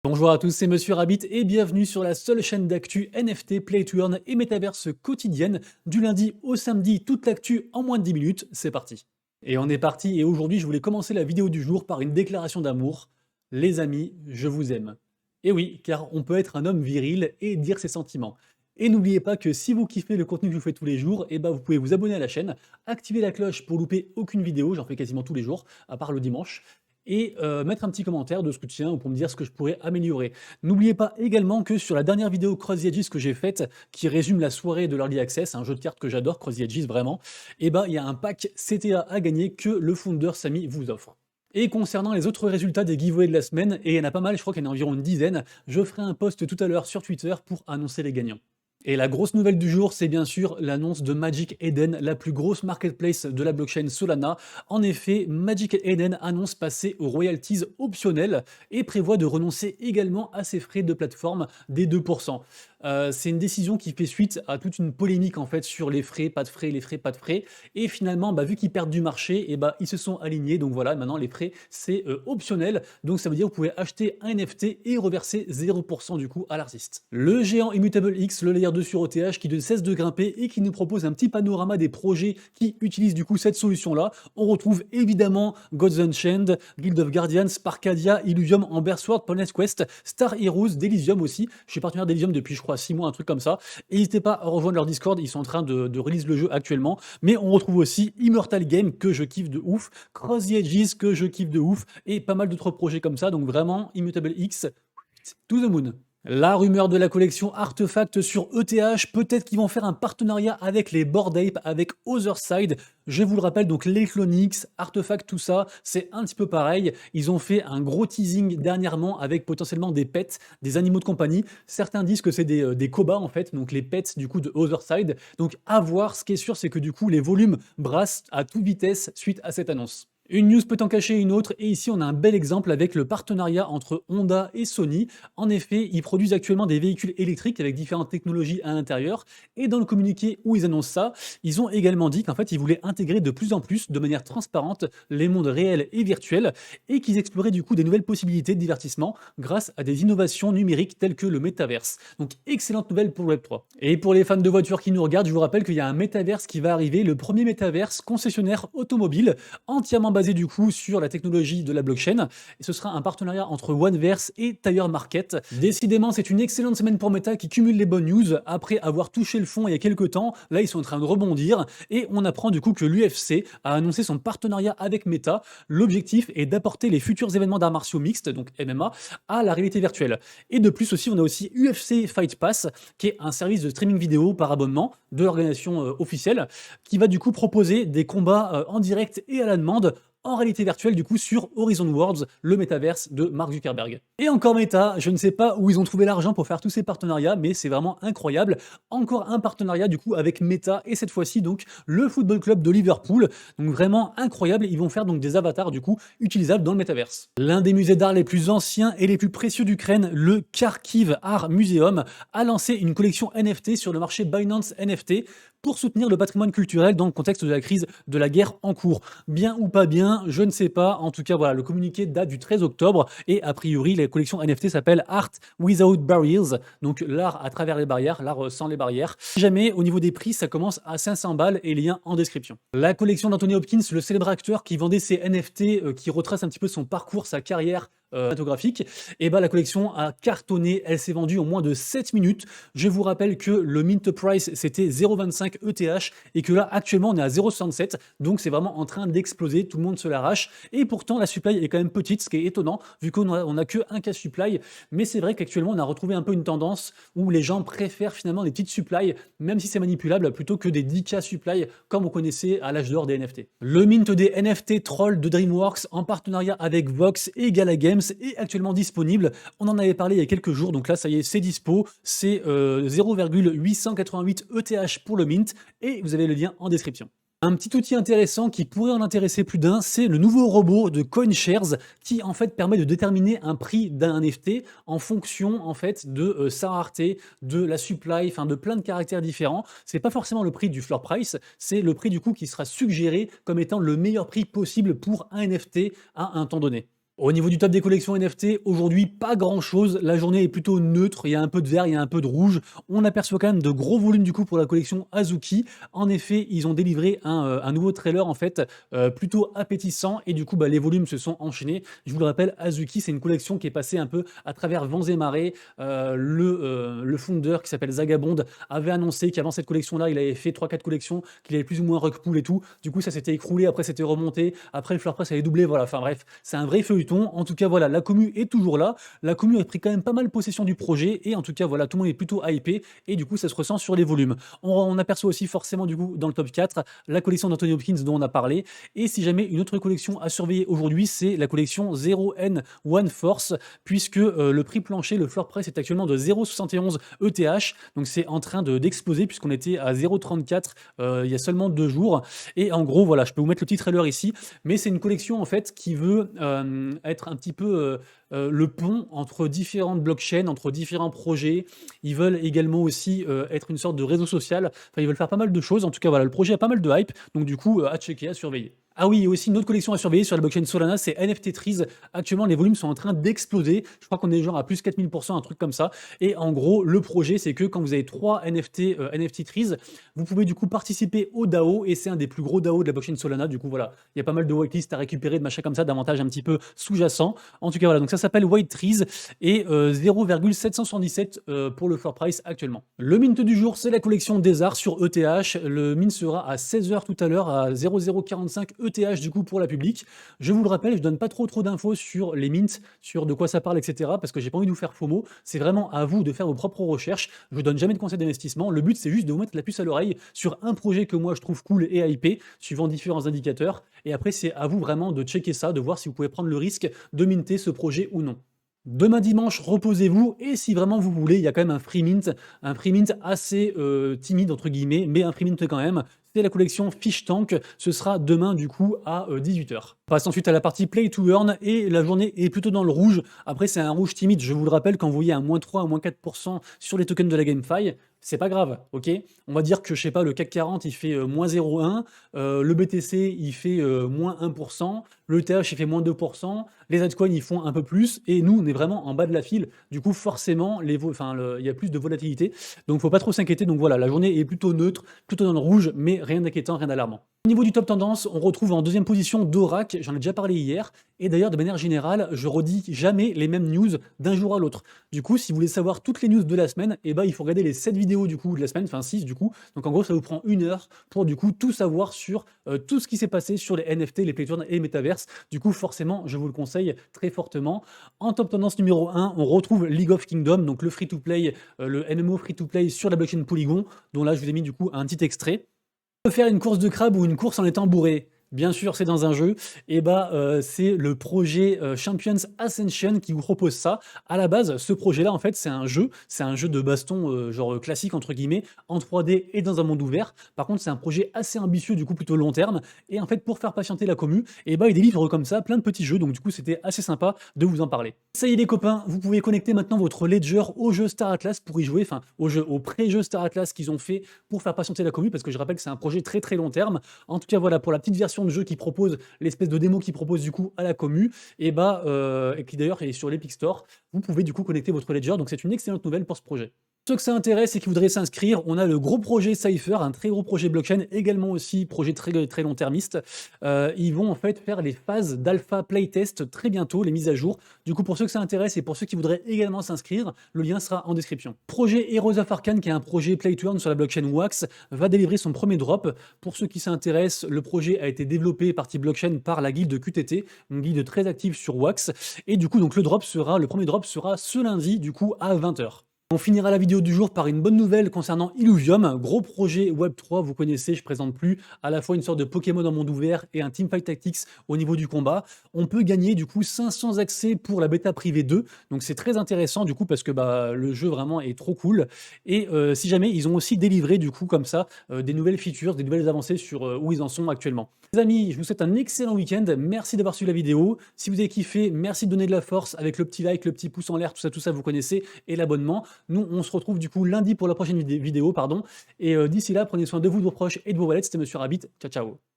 Bonjour à tous, c'est Monsieur Rabbit et bienvenue sur la seule chaîne d'actu NFT, Play to Earn et Metaverse quotidienne. Du lundi au samedi, toute l'actu en moins de 10 minutes, c'est parti. Et on est parti et aujourd'hui je voulais commencer la vidéo du jour par une déclaration d'amour. Les amis, je vous aime. Et oui, car on peut être un homme viril et dire ses sentiments. Et n'oubliez pas que si vous kiffez le contenu que je vous fais tous les jours, vous pouvez vous abonner à la chaîne, activer la cloche pour louper aucune vidéo, j'en fais quasiment tous les jours, à part le dimanche et mettre un petit commentaire de soutien ou pour me dire ce que je pourrais améliorer. N'oubliez pas également que sur la dernière vidéo Cross the Edges que j'ai faite, qui résume la soirée de l'Early Access, un jeu de cartes que j'adore, Cross the Edges vraiment, il y a un pack CTA à gagner que le founder Samy vous offre. Et concernant les autres résultats des giveaways de la semaine, et il y en a pas mal, je crois qu'il y en a environ une dizaine, je ferai un post tout à l'heure sur Twitter pour annoncer les gagnants. Et la grosse nouvelle du jour, c'est bien sûr l'annonce de Magic Eden, la plus grosse marketplace de la blockchain Solana. En effet, Magic Eden annonce passer aux royalties optionnelles et prévoit de renoncer également à ses frais de plateforme des 2%. C'est une décision qui fait suite à toute une polémique en fait sur les frais, pas de frais, les frais, pas de frais. Et finalement, vu qu'ils perdent du marché, ils se sont alignés. Donc voilà, maintenant les frais, c'est optionnel. Donc ça veut dire que vous pouvez acheter un NFT et reverser 0% du coup à l'artiste. Le géant Immutable X, le layer 2 sur ETH qui ne cesse de grimper et qui nous propose un petit panorama des projets qui utilisent du coup cette solution-là. On retrouve évidemment Gods Unchained, Guild of Guardians, Sparkadia, Illuvium, Amber Sword, Honest Quest, Star Heroes, d'Elysium aussi. Je suis partenaire d'Elysium depuis je crois 6 mois, un truc comme ça. Et n'hésitez pas à rejoindre leur Discord, ils sont en train de release le jeu actuellement. Mais on retrouve aussi Immortal Game que je kiffe de ouf, Cross the Edges que je kiffe de ouf et pas mal d'autres projets comme ça. Donc vraiment Immutable X, to the moon. La rumeur de la collection Artefact sur ETH, peut-être qu'ils vont faire un partenariat avec les Bored Ape, avec Otherside. Je vous le rappelle, donc les Clonix, Artefact, tout ça, c'est un petit peu pareil. Ils ont fait un gros teasing dernièrement avec potentiellement des pets, des animaux de compagnie. Certains disent que c'est des Koba en fait, donc les pets du coup de Otherside. Donc à voir, ce qui est sûr, c'est que du coup les volumes brassent à toute vitesse suite à cette annonce. Une news peut en cacher une autre, et ici on a un bel exemple avec le partenariat entre Honda et Sony. En effet, ils produisent actuellement des véhicules électriques avec différentes technologies à l'intérieur, et dans le communiqué où ils annoncent ça, ils ont également dit qu'en fait ils voulaient intégrer de plus en plus, de manière transparente, les mondes réels et virtuels, et qu'ils exploraient du coup des nouvelles possibilités de divertissement grâce à des innovations numériques telles que le métaverse. Donc excellente nouvelle pour le Web3. Et pour les fans de voitures qui nous regardent, je vous rappelle qu'il y a un métaverse qui va arriver, le premier métaverse concessionnaire automobile, entièrement basé du coup sur la technologie de la blockchain, et ce sera un partenariat entre Oneverse et Tire Market. Décidément, c'est une excellente semaine pour Meta qui cumule les bonnes news après avoir touché le fond il y a quelques temps. Là, ils sont en train de rebondir et on apprend du coup que l'UFC a annoncé son partenariat avec Meta. L'objectif est d'apporter les futurs événements d'arts martiaux mixtes, donc MMA, à la réalité virtuelle. Et de plus aussi, on a aussi UFC Fight Pass, qui est un service de streaming vidéo par abonnement de l'organisation officielle, qui va du coup proposer des combats en direct et à la demande en réalité virtuelle du coup sur Horizon Worlds, le métaverse de Mark Zuckerberg. Et encore Meta, je ne sais pas où ils ont trouvé l'argent pour faire tous ces partenariats, mais c'est vraiment incroyable. Encore un partenariat du coup avec Meta et cette fois-ci donc le football club de Liverpool. Donc vraiment incroyable, ils vont faire donc des avatars du coup utilisables dans le métaverse. L'un des musées d'art les plus anciens et les plus précieux d'Ukraine, le Kharkiv Art Museum, a lancé une collection NFT sur le marché Binance NFT pour soutenir le patrimoine culturel dans le contexte de la crise de la guerre en cours. Bien ou pas bien, je ne sais pas. En tout cas, voilà, le communiqué date du 13 octobre et a priori, la collection NFT s'appelle Art Without Barriers, donc l'art à travers les barrières, l'art sans les barrières. Si jamais, au niveau des prix, ça commence à 500 balles et lien en description. La collection d'Anthony Hopkins, le célèbre acteur qui vendait ses NFT, qui retrace un petit peu son parcours, sa carrière cinématographique, la collection a cartonné, elle s'est vendue en moins de 7 minutes. Je vous rappelle que le mint price c'était 0,25 ETH et que là actuellement on est à 0,67, donc c'est vraiment en train d'exploser, tout le monde se l'arrache et pourtant la supply est quand même petite, ce qui est étonnant vu qu'on a que un cas supply, mais c'est vrai qu'actuellement on a retrouvé un peu une tendance où les gens préfèrent finalement des petites supplies, même si c'est manipulable, plutôt que des 10K supply comme on connaissait à l'âge d'or des NFT. Le mint des NFT Troll de DreamWorks en partenariat avec Vox et Gala Games est actuellement disponible. On en avait parlé il y a quelques jours, donc là ça y est, c'est dispo. C'est 0,888 ETH pour le mint et vous avez le lien en description. Un petit outil intéressant qui pourrait en intéresser plus d'un, c'est le nouveau robot de CoinShares qui en fait permet de déterminer un prix d'un NFT en fonction en fait de sa rareté, de la supply, enfin de plein de caractères différents. C'est pas forcément le prix du floor price, c'est le prix du coup qui sera suggéré comme étant le meilleur prix possible pour un NFT à un temps donné. Au niveau du top des collections NFT, aujourd'hui, pas grand-chose. La journée est plutôt neutre. Il y a un peu de vert, il y a un peu de rouge. On aperçoit quand même de gros volumes du coup pour la collection Azuki. En effet, ils ont délivré un nouveau trailer en fait plutôt appétissant et du coup, bah, les volumes se sont enchaînés. Je vous le rappelle, Azuki, c'est une collection qui est passée un peu à travers vents et marées. Le founder qui s'appelle Zagabond avait annoncé qu'avant cette collection-là, il avait fait 3-4 collections, qu'il avait plus ou moins rug pull et tout. Du coup, ça s'était écroulé, après c'était remonté, après le floor press avait doublé, voilà. Enfin bref, c'est un vrai feuilleton. En tout cas, voilà, la commu est toujours là. La commu a pris quand même pas mal possession du projet et en tout cas, voilà, tout le monde est plutôt hypé et du coup, ça se ressent sur les volumes. On aperçoit aussi forcément du coup dans le top 4 la collection d'Anthony Hopkins dont on a parlé. Et si jamais une autre collection à surveiller aujourd'hui, c'est la collection 0N1 Force, puisque le prix plancher, le floor price est actuellement de 0,71 ETH. Donc c'est en train d'exploser puisqu'on était à 0,34 il y a seulement 2 jours. Et en gros, voilà, je peux vous mettre le petit trailer ici, mais c'est une collection en fait qui veut être un petit peu le pont entre différentes blockchains, entre différents projets. Ils veulent également aussi être une sorte de réseau social. Enfin, ils veulent faire pas mal de choses. En tout cas, voilà, le projet a pas mal de hype. Donc du coup, à checker, à surveiller. Ah oui, il y a aussi une autre collection à surveiller sur la blockchain Solana, c'est NFT Trees. Actuellement, les volumes sont en train d'exploser. Je crois qu'on est genre à plus 4000%, un truc comme ça. Et en gros, le projet, c'est que quand vous avez 3 NFT Trees, vous pouvez du coup participer au DAO et c'est un des plus gros DAO de la blockchain Solana. Du coup, voilà, il y a pas mal de whitelist à récupérer, de machins comme ça, d'avantages un petit peu sous-jacents. En tout cas, voilà, donc ça s'appelle White Trees et 0,777 pour le floor price actuellement. Le mint du jour, c'est la collection des arts sur ETH. Le mint sera à 16h tout à l'heure à 0,045 ETH du coup pour la public. Je vous le rappelle, je donne pas trop d'infos sur les mints, sur de quoi ça parle, etc. parce que j'ai pas envie de vous faire FOMO. C'est vraiment à vous de faire vos propres recherches. Je donne jamais de conseils d'investissement. Le but, c'est juste de vous mettre la puce à l'oreille sur un projet que moi je trouve cool et hypé, suivant différents indicateurs. Et après, c'est à vous vraiment de checker ça, de voir si vous pouvez prendre le risque de minter ce projet ou non. Demain dimanche, reposez-vous et si vraiment vous voulez, il y a quand même un free mint assez timide entre guillemets, mais un free mint quand même. C'est la collection Fish Tank, ce sera demain du coup à 18h. On passe ensuite à la partie Play to Earn et la journée est plutôt dans le rouge. Après c'est un rouge timide, je vous le rappelle, quand vous voyez un -3 à -4% sur les tokens de la GameFi, c'est pas grave, ok? On va dire que je sais pas, le CAC 40 il fait -0,1, le BTC il fait -1%, le ETH il fait -2%, les altcoins ils font un peu plus et nous on est vraiment en bas de la file. Du coup forcément il y a plus de volatilité, donc faut pas trop s'inquiéter. Donc voilà, la journée est plutôt neutre, plutôt dans le rouge, mais rien d'inquiétant, rien d'alarmant. Au niveau du top tendance, on retrouve en deuxième position Dorak, j'en ai déjà parlé hier, et d'ailleurs de manière générale, je redis jamais les mêmes news d'un jour à l'autre. Du coup, si vous voulez savoir toutes les news de la semaine, eh ben, il faut regarder les 7 vidéos du coup de la semaine, enfin 6 du coup. Donc en gros, ça vous prend 1 heure pour du coup tout savoir sur tout ce qui s'est passé sur les NFT, les Playturn et les Metaverse. Du coup, forcément, je vous le conseille très fortement. En top tendance numéro 1, on retrouve League of Kingdom, donc le free-to-play, le MMO free-to-play sur la blockchain Polygon, dont là, je vous ai mis du coup un petit extrait. Faire une course de crabe ou une course en étant bourré? Bien sûr, c'est dans un jeu. Et bah, c'est le projet Champions Ascension qui vous propose ça. À la base, ce projet-là, en fait, c'est un jeu de baston genre classique entre guillemets, en 3D et dans un monde ouvert. Par contre, c'est un projet assez ambitieux, du coup plutôt long terme. Et en fait, pour faire patienter la commu, et bah, ils délivrent comme ça plein de petits jeux. Donc du coup, c'était assez sympa de vous en parler. Ça y est les copains, vous pouvez connecter maintenant votre Ledger au jeu Star Atlas pour y jouer, enfin au pré-jeu Star Atlas qu'ils ont fait pour faire patienter la commu, parce que je rappelle que c'est un projet très long terme. En tout cas, voilà, pour la petite version de jeu qui propose, l'espèce de démo qui propose du coup à la commu, et bah, et qui d'ailleurs est sur l'Epic Store, vous pouvez du coup connecter votre Ledger, donc c'est une excellente nouvelle pour ce projet. Ceux que ça intéresse et qui voudraient s'inscrire, on a le gros projet Cypher, un très gros projet blockchain, également aussi projet très long termiste. Ils vont en fait faire les phases d'alpha playtest très bientôt, les mises à jour. Du coup, pour ceux que ça intéresse et pour ceux qui voudraient également s'inscrire, le lien sera en description. Projet Heroes of Arcane, qui est un projet play to earn sur la blockchain Wax, va délivrer son premier drop. Pour ceux qui s'intéressent, le projet a été développé partie blockchain par la guilde QTT, une guilde très active sur Wax. Et du coup, donc le premier drop sera ce lundi, du coup, à 20h. On finira la vidéo du jour par une bonne nouvelle concernant Illuvium, gros projet Web3, vous connaissez, je présente plus, à la fois une sorte de Pokémon en monde ouvert et un Teamfight Tactics au niveau du combat. On peut gagner du coup 500 accès pour la bêta privée 2, donc c'est très intéressant du coup parce que bah, le jeu vraiment est trop cool. Et si jamais ils ont aussi délivré du coup comme ça des nouvelles features, des nouvelles avancées sur où ils en sont actuellement. Les amis, je vous souhaite un excellent week-end, merci d'avoir suivi la vidéo. Si vous avez kiffé, merci de donner de la force avec le petit like, le petit pouce en l'air, tout ça vous connaissez, et l'abonnement. Nous, on se retrouve du coup lundi pour la prochaine vidéo, pardon. Et d'ici là, prenez soin de vous, de vos proches et de vos wallets. C'était Monsieur Rabbit. Ciao, ciao.